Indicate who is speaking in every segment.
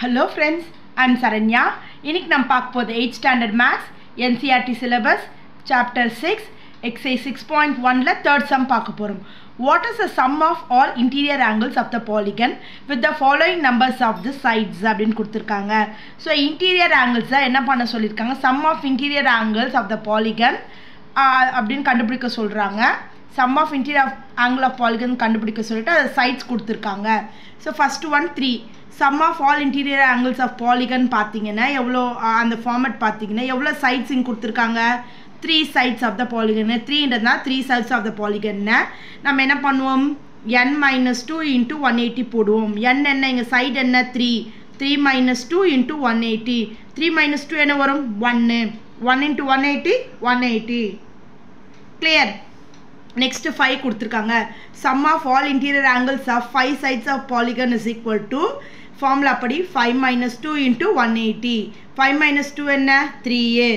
Speaker 1: Hello friends, I'm Saranya. இன்னைக்கு நம்ம பார்க்க போது 8th standard maths NCERT syllabus chapter 6 exercise 6.1 ல third sum பார்க்க போறோம். What is the sum of all interior angles of the polygon with the following numbers of the sides அப்படினு கொடுத்திருக்காங்க. So interior angles என்ன பண்ண சொல்லிருக்காங்க? Sum of interior angles of the polygon அப்படினு கண்டுபிடிக்க சொல்றாங்க. Sum of interior angle of polygon கண்டுபிடிக்க சொல்லிட்டு அது sides கொடுத்திருக்காங்க. So first one 3. Sum of all interior angles of polygon பார்த்தீங்கன்னா எவ்வளோ அந்த ஃபார்மட் பார்த்தீங்கன்னா எவ்வளோ sides இங்கே கொடுத்துருக்காங்க 3 sides of the polygon 3ன்றதுனா 3 sides of the polygon நம்ம என்ன பண்ணுவோம் n minus 2 into 180 போடுவோம் n என்ன இங்கே side என்ன 3 minus 2 into 180 3 minus 2 என்ன வரும் 1 into 180 180 clear. Next 5 கொடுத்துருக்காங்க sum of all interior angles of 5 sides of polygon is equal to formula படி 5 minus 2 into 180 5 minus 2 என்ன 3a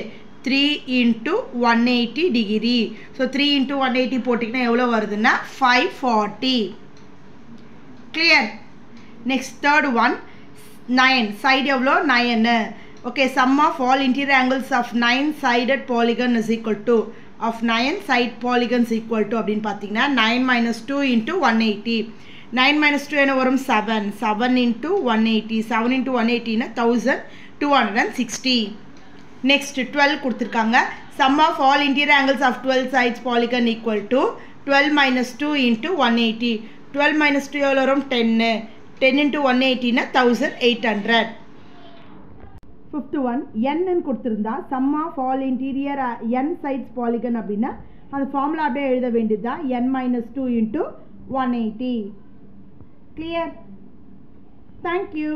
Speaker 1: 3 into 180 degree so 3 into 180 போட்டிங்கன்னா எவ்வளோ வருதுன்னா 540 clear. Next third one 9 side எவ்வளோ 9 okay sum of all interior angles of 9 sided polygon is equal to of 9 side polygons equal to அப்படினு பார்த்தீங்கன்னா 9 minus 2 into 180 9 minus 2 என்ன வரும் 7 7 into 180 7 into 180 னா 1260. Next 12 கொடுத்திருக்காங்க sum of all interior angles of 12 sides polygon equal to 12 minus 2 into 180 12 minus 2 எவ்வளோ வரும் 10 10 into 180 னா 1800. Fifth one n ன்னு கொடுத்திருந்தா sum of all interior n sides polygon அப்படின்னா அந்த ஃபார்முலா அப்படியே எழுத வேண்டியதுதான் n minus 2 into 180 clear. Thank you.